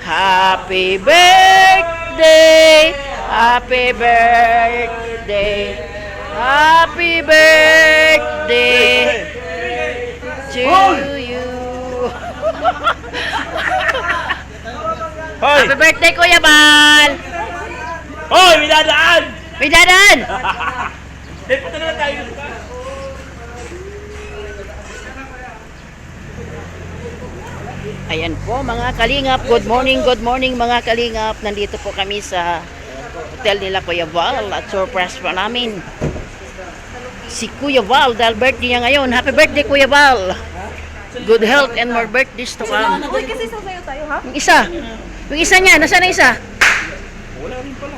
Happy birthday, happy birthday, happy birthday to you. Hoy! Happy birthday, Kuya Bal! Hoy! May dadaan! May dadan! Eh, punta na lang tayo. Ayan po mga kalingap, good morning mga kalingap. Nandito po kami sa hotel nila Kuya Val at surprise pa namin si Kuya Val dahil birthday niya ngayon. Happy birthday Kuya Val! Good health and more birthdays to come. Uy, kasi sasayo tayo, ha? Yung isa niya, nasaan na isa? Wala rin pala.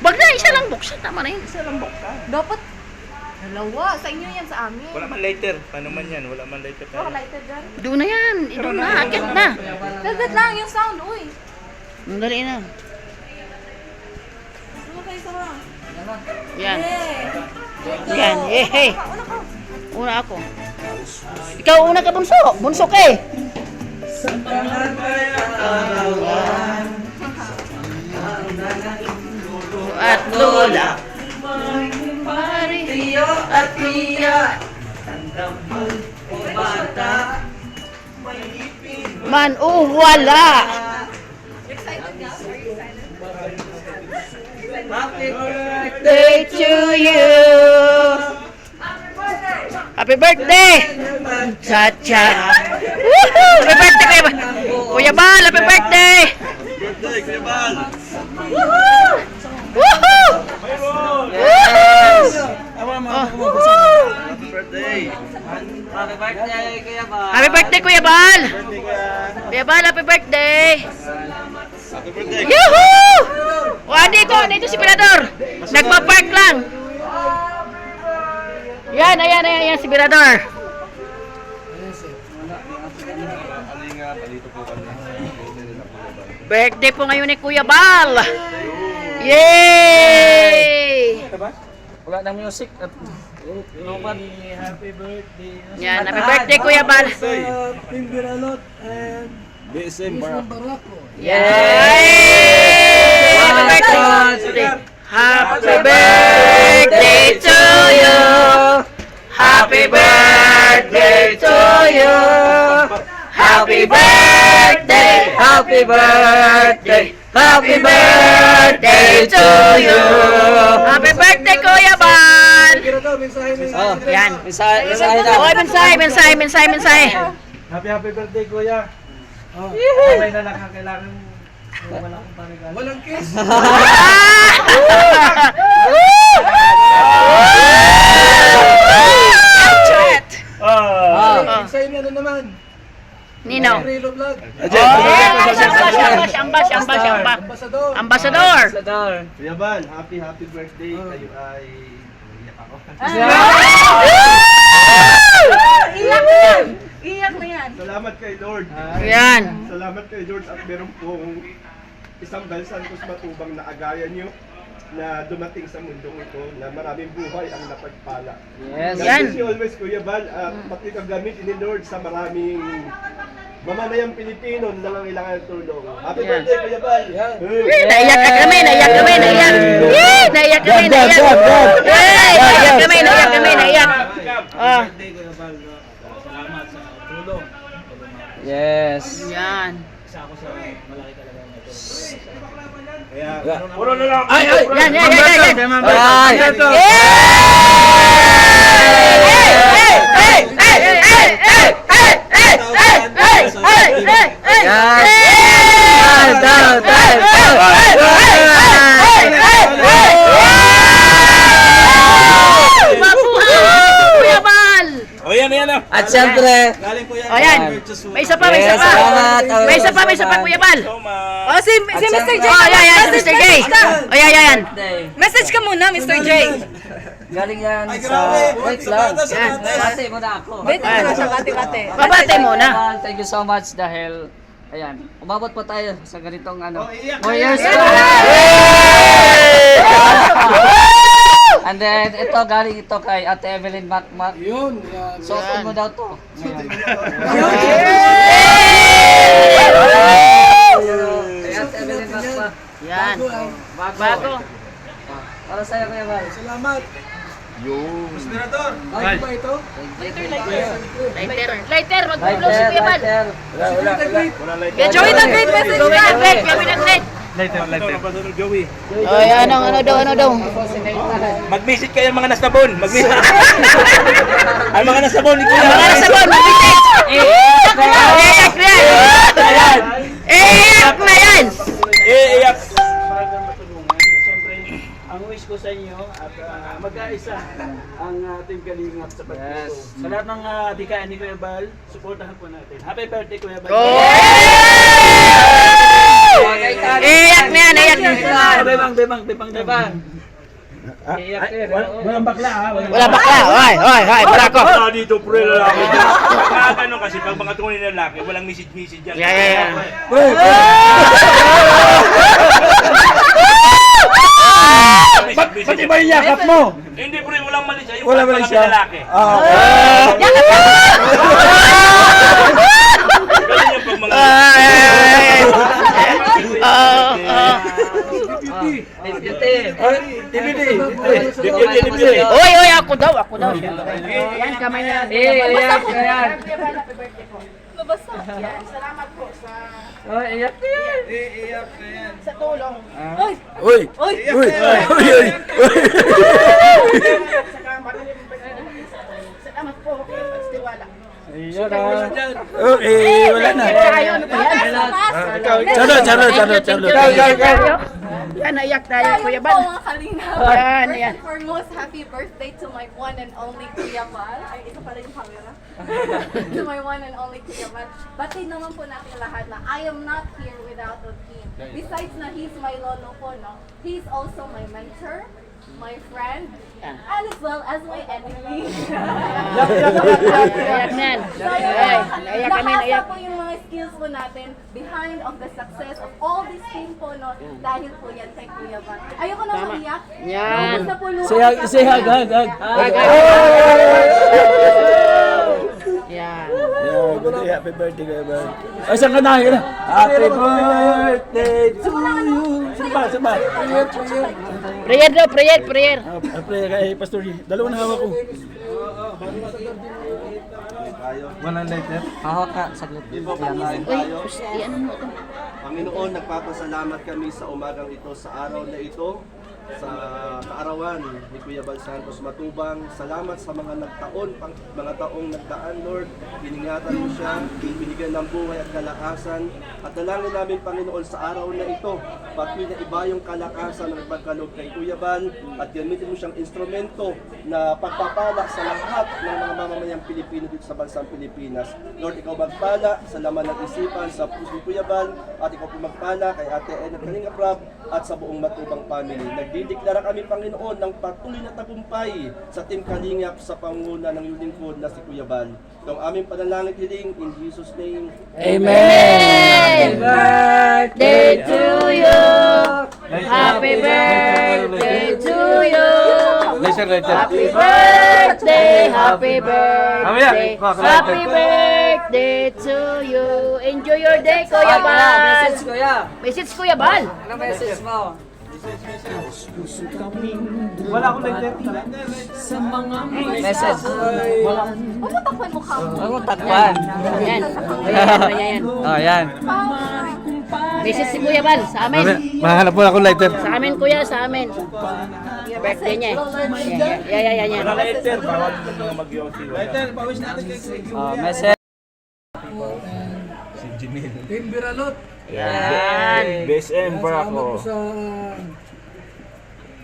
Wag na, isa lang buksan, tama na yun. Isa lang buksan. Dapat dalawa. Sa inyo yan, sa amin. Wala man lighter. Paano man yan? Wala man lighter tayo. Oh, lighter dyan. Doon na yan, doon na, akit na. Dagdag lang yung sound, uy. Dali na. Ano kayo sa mga? Yan, Yeah. yan, hey. Una ka. Una ako. Ikaw una ka, bunso. Bunso ka eh. At lola. Mari. Tiyo at tiya, bata, Man, wala. happy birthday, Day to you. Happy birthday. Cha-cha. Woohoo! Happy birthday, Kuya Bal. Happy birthday. Birthday, Kuya Bal! Woohoo! Woohoo! Yes! Happy birthday! Happy birthday, Kuya Bal! Happy birthday, Kuya Bal. Birthday, Kuya! Kuya Bal, happy birthday. Happy birthday! Yuhuu! O, dito si Mirador. Nagpa-park lang. Yan, si Mirador. Alinga, palito po kami. Birthday po ngayon ni Kuya Bal. Yay! Wala ng music at Happy birthday! Yan, happy birthday, Kuya Bal. Pimbiralot and BSM Barak. Yay! Happy birthday. Happy birthday to you. Happy birthday to you. Happy birthday. Happy birthday! Happy birthday to you. Happy birthday, Kuya Bal. Oh, Yan. Mensahe na. Oy, mensahe. Happy birthday, Kuya. Oh, kamay na lang ang kailangan. Wala akong panigan. Walang kiss. Ah! Sa inyo na naman. Nino. Rilo Vlog. Samba. Ambasador. Ambasador. Sadar. Kuya Bal, happy birthday. Kayo ay... Iyak ako. Iyak na yan. Salamat kay Lord. Yan. Salamat kay Lord at meron pong isang Santos Matubang na agayan nyo na dumating sa mundong ito na maraming buhay ang napagpala. Yes. Yan. God bless you always, Kuya Bal, at pati kagamit ni Lord sa maraming mamanayang Pilipino na nangangailangan ng tulong. Happy Yan. birthday, Kuya Bal! Naiyak kami. Naiyak. Naiyak kami. Ah. Birthday, Kuya Bal. Salamat sa tulong. Yes. Yan. Isa ako sa malaki talaga na ito. Kaya, puro na lang! Yan. Ay! Kuya Bal. O yan na! At syempre, Galing po yan. O yan. May isa pa. Yes, salamat. May isa pa, Kuya Bal. So much! Oh, si Mr. J. Oh, yan, si Mr. J. Oh, yan. Message ka muna, Mr. J. galing yan Ay, sa... grabe. Wait lang. Yan. Bati mo na ako. Wait, ano siya, kate-kate. Babate muna. Thank you so much dahil ayan, umabot pa tayo sa ganitong ano. Oh, iyak. More years to And then ito galing ito kay Ate Evelyn Macmac. Yun. Yan. Suotin mo daw to. Ngayon. Bago. Para sa'yo, Kuya Val. Salamat. Yung... Moderator. Ay, ba ito? Lighter, mag-blow si Kuya Bal. Wala like. Kaya Joey, the great message Gawin ka. ang great, gawin ang great. Joey. Ay, ano daw. Mag-visit kayo mga nasabon. Mag-visit. Ang mga nasabon. Mga sabon, mag-visit. Iyak na yan. Iyak na yan. Iyak. Siyempre, ang wish ko sa inyo at mag-aisa ang Team Kalingap sa pagtulong. Sa lahat ng dikain ni Kuya Bal, supportahan po natin. Happy birthday, Kuya Bal! Iyak na yan, iyak na yan. Bebang. Iyak ka. Walang bakla ha. Wala bakla. Hoy, wala ko. Dito pre lalaki. Kaya ganun kasi pag mga tunay na lalaki, walang message yan. Yeah. Ba't iba yung yakap mo? Hindi pre, walang mali siya. Wala mali siya. Lalaki. Ganun yung pag mga... Oy, ako daw. Yan, kamay na. Iyak ka yan. Nabasa. Salamat po sa Iyak ka yan. sa tulong. Salamat po sa pagtiwala. Okay, wala na. Yan, naiyak tayo, Kuya Tayo Bal. po mga Kalingap. Yan. First and foremost, happy birthday to my one and only Kuya Bal. Ay, ito pala yung camera. To my one and only Kuya Bal. Batid naman po natin lahat na I am not here without him. Besides na he's my lolo po, no? He's also my mentor, my friend, and as well as my enemy. Naiyak na yan. Naiyak kami, Nakasa naiyak. po yung mga skills po natin behind of the success of all this team po, no? Dahil po yan kay Kuya Bal. Ayoko na maiyak. Yan. Tapos na po luha. Say hug. Yan. Happy birthday, Kuya Bal. Ay, saan ka na? Happy birthday to you. Saba. Prayer daw, prayer. Pray kay Pastor G. Dalawa na hawak ko. Hawak ka, saglit. Uy, ano mo ito? Panginoon, nagpapasalamat kami sa umagang ito, sa araw na ito, sa kaarawan ni Kuya Bal Santos Matubang. Salamat sa mga mga taong nagdaan, Lord. Iningatan mo siya, binigyan ng buhay at kalakasan. At dalangin namin, Panginoon, sa araw na ito, patuloy na iba yung kalakasan ng pagkaloob kay Kuya Bal at gamitin mo siyang instrumento na pagpapala sa lahat ng mga mamamayang Pilipino dito sa bansang Pilipinas. Lord, ikaw magpala sa laman ng isipan sa puso ni Kuya Bal at ikaw po magpala kay Ate Ed at Kalingap Rab at sa buong Matubang family. Nagdideklara kami, Panginoon, ng patuloy na tagumpay sa Team Kalingap sa panguna ng iyong lingkod na si Kuya Bal. Ito ang aming panalangin hiling in Jesus' name. Amen! Birthday to you! Happy birthday to you! Happy birthday! Happy birthday to you! Enjoy your day, Kuya Bal! Message, Kuya. Message, Kuya Bal! Anong message mo? Wala akong like Message. Pumutakpan mo ka mo. Huwag mo takpan. Yan. Yan. Oh, yan. Message si Kuya Bal sa amin. Mahanap mo akong lighter. Sa amin, Kuya, sa amin. Birthday niya eh. Yan. Lighter, bawal mga mag-yoti. Pawis natin kay Oh, message. Team Biralot. Yan. BSM para Salamat po ako. sa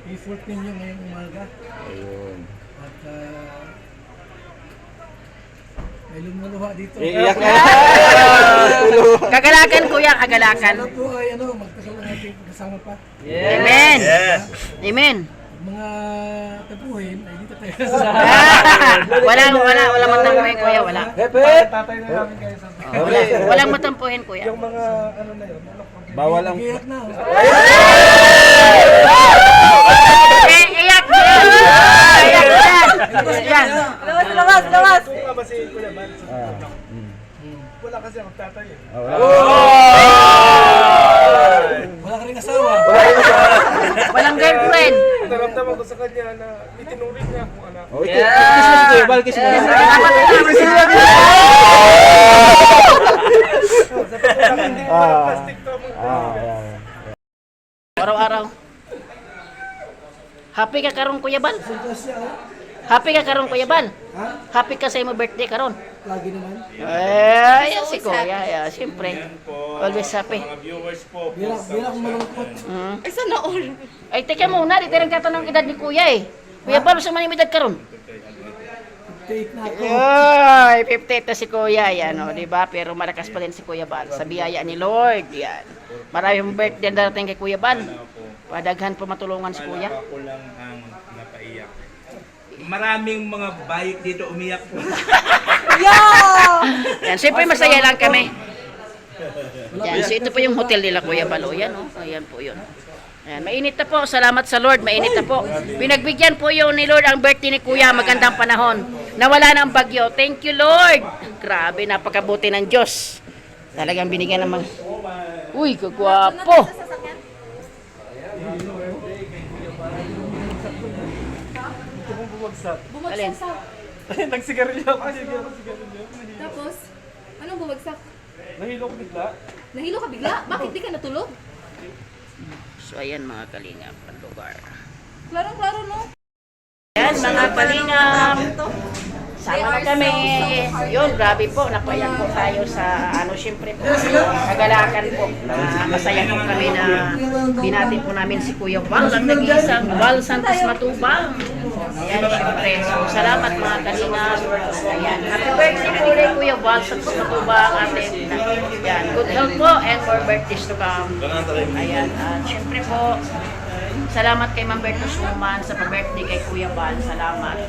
effort ninyo ngayong umaga. Ayun. At may lumuluha dito. Iiyak na. Kagalakan, Kuya, kagalakan. Sana po ay magtasal ang ating kasama pa. Amen. Yes. Amen. Mga tapuhin ay dito tayo. Wala matampuhin, Kuya, wala. Tatay na namin kayo sa Walang matampuhin, Kuya. yung mga ano na yun. Bawal ang... Iyak na. Iyak yan! Iyak yan! Yan. Labas! Kung nga ba si Kuya Bal? Wala kasi akong tatay eh. Oh! Wala ka rin asawa. ko sa kanya na itinuring niya akong anak. Hindi mo na plastic to mo. Araw-araw. Happy ka karon Kuya Bal? Happy ka karon Kuya Bal? Happy ka sa imo birthday karon? Lagi naman. Eh, yan si Kuya, yeah, siyempre. Always happy. Mga viewers po. Bila akong malungkot. Ay, sana all. Ay, teka muna, di tirang katanong edad ni Kuya eh. Kuya Bal, sa man yung edad karon? Take na ako. Ay, 58 na si Kuya, yan o, di ba? Pero malakas pa din si Kuya Bal, sa biyaya ni Lord, yan. Maraming birthday ang darating kay Kuya Bal. Padaghan pa matulungan si Kuya. Ako lang ang napaiyak. Maraming mga bayik dito umiyak po. Yan, siyempre masaya lang kami. Yan, so ito po yung hotel nila Kuya Bal, o yan o, ayan po yun. Ayan, mainit na po, salamat sa Lord, mainit na po. Pinagbigyan po yun ni Lord ang birthday ni Kuya, magandang panahon. Nawala na ang bagyo, thank you Lord. Grabe, napakabuti ng Diyos. Talagang binigyan ng mga... Uy, kagwapo. Alin? Bumagsak sa... Nagsigarilyo ako. Sige ako sigarilyo. Tapos, anong bumagsak? Nahilo ko bigla. Nahilo ka bigla? Bakit di ka natulog? So ayan mga kalingap, ang lugar. Klarong-klaro, no? Ayan mga kalingap. Sama na kami. Yun, grabe po. Napayak po tayo sa ano, syempre po. Kagalakan po. Masaya po kami na binati po namin si Kuya Val. Ang nag-iisang Val Santos Matubang. Ayan, syempre. So, salamat mga kalingap. Ayan. Happy birthday po rin Kuya Val Santos Matubang. Atin. Ayan. Good health po and more birthdays to come. Ayan. Syempre po, salamat kay Ma'am Berto Suman sa pa-birthday kay Kuya Val. Salamat.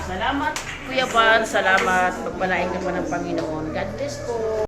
Salamat, Kuya Val. Salamat. Pagpalain ka pa ng Panginoon. God bless po.